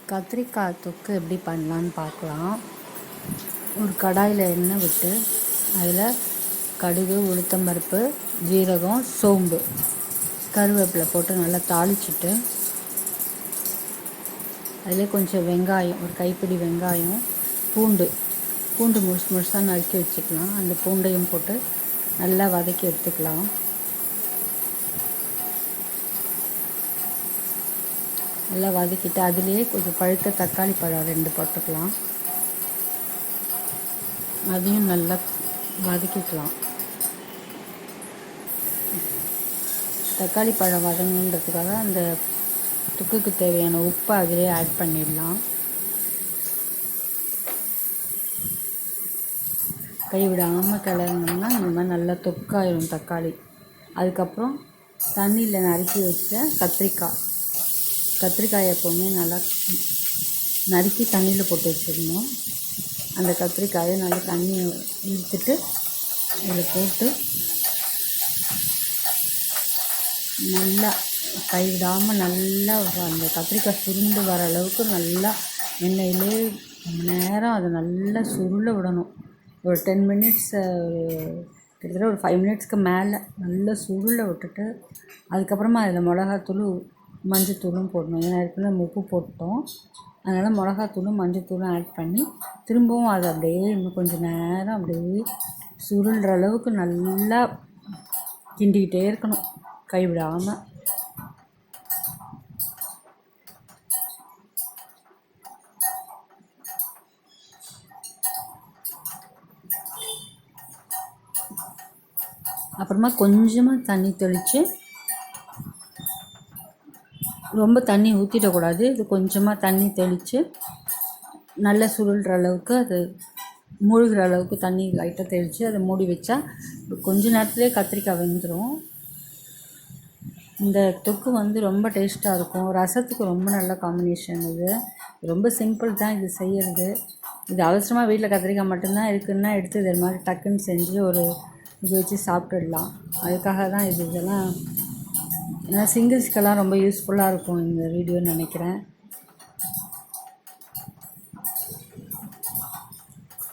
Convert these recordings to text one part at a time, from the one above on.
கத்திரிக்காய் தொக்கு எப்படி பண்ணலான்னு பார்க்கலாம். ஒரு கடாயில் எண்ணெய் விட்டு அதில் கடுகு, உளுத்தம்பருப்பு, ஜீரகம், சோம்பு, கருவேப்பிலை போட்டு நல்லா தாளிச்சிட்டு அதில் கொஞ்சம் வெங்காயம், ஒரு கைப்பிடி வெங்காயம், பூண்டு முழுசாக நறுக்கி வச்சுக்கலாம். அந்த பூண்டையும் போட்டு நல்லா வதக்கி எடுத்துக்கலாம். நல்லா வதக்கிட்டு அதிலே கொஞ்சம் பழுத்த தக்காளி பழம் 2 போட்டுக்கலாம். அதையும் நல்லா வதக்கிக்கலாம். தக்காளி பழம் வதங்கணுன்றதுக்காக அந்த தொக்குக்கு தேவையான உப்பை அதிலே ஆட் பண்ணிடலாம். கைவிடாமல் கிளறினோம்னா இந்த மாதிரி நல்லா தொக்காயிடும் தக்காளி. அதுக்கப்புறம் தண்ணியில் நறுக்கி வச்ச கத்திரிக்காய் எப்போவுமே நல்லா நறுக்கி தண்ணியில் போட்டு வச்சிடணும். அந்த கத்திரிக்காயை நல்லா தண்ணியை இழுத்துட்டு இதில் போட்டு நல்லா கைவிடாமல் நல்லா அந்த கத்திரிக்காய் சுருண்டு வர அளவுக்கு நல்லா எண்ணெயிலே ரொம்ப நேரம் அதை நல்லா சுருள விடணும். ஒரு 10 மினிட்ஸ், கிட்டத்தட்ட ஒரு 5 மினிட்ஸ்க்கு மேலே நல்லா சுருள விட்டுட்டு அதுக்கப்புறமா அதில் மிளகாத்தூள், மஞ்சத்தூளும் போடணும். ஏன்னா ஏற்கனவே நம்ம உப்பு போட்டோம். அதனால் மிளகாத்தூளும் மஞ்சத்தூளும் ஆட் பண்ணி திரும்பவும் அதை அப்படியே இன்னும் கொஞ்சம் நேரம் அப்படியே சுருள்ற அளவுக்கு நல்லா கிண்டிக்கிட்டே இருக்கணும் கைவிடாமல். அப்புறமா கொஞ்சமாக தண்ணி தெளித்து, ரொம்ப தண்ணி ஊற்றிடக்கூடாது. இது கொஞ்சமாக தண்ணி தெளித்து நல்லா சுருள்ற அளவுக்கு, அது மூழ்கிற அளவுக்கு தண்ணி லைட்டாக தெளித்து அதை மூடி வச்சா கொஞ்ச நேரத்துலேயே கத்திரிக்காய் வெந்துடும். இந்த தொக்கு வந்து ரொம்ப டேஸ்ட்டாக இருக்கும். ரசத்துக்கு ரொம்ப நல்ல காம்பினேஷன் இது. ரொம்ப சிம்பிள் தான் இது செய்கிறது. இது அவசரமாக வீட்டில் கத்திரிக்காய் மட்டும்தான் இருக்குன்னா எடுத்து இது மாதிரி டக்குன்னு செஞ்சு ஒரு இது வச்சு சாப்பிட்டுடலாம். அதுக்காக தான் இதெல்லாம், ஏன்னா சிங்கிள்ஸ்க்கெல்லாம் ரொம்ப யூஸ்ஃபுல்லாக இருக்கும் இந்த வீடியோன்னு நினைக்கிறேன்.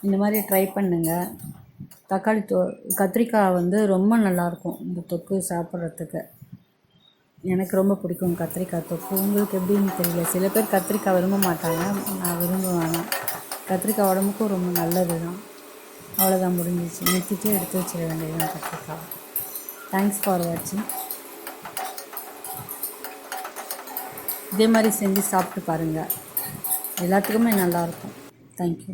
இந்த மாதிரி ட்ரை பண்ணுங்கள். கத்திரிக்காய் வந்து ரொம்ப நல்லாயிருக்கும் இந்த தொக்கு சாப்பிட்றதுக்கு. எனக்கு ரொம்ப பிடிக்கும் கத்திரிக்காய் தொக்கு. உங்களுக்கு எப்படின்னு தெரியல. சில பேர் கத்திரிக்காய் விரும்ப மாட்டாங்க, நான் விரும்புவேன். கத்திரிக்காய் உடம்புக்கும் ரொம்ப நல்லது தான். அவ்வளோதான், முடிஞ்சிச்சு. நிறுத்திட்டு எடுத்து வச்சிட வேண்டியதுதான் கத்திரிக்காய். தேங்க்ஸ் ஃபார் வாட்சிங். இதே மாதிரி செஞ்சு சாப்பிட்டு பாருங்கள். எல்லாத்துக்குமே நல்லாயிருக்கும். தேங்க்யூ.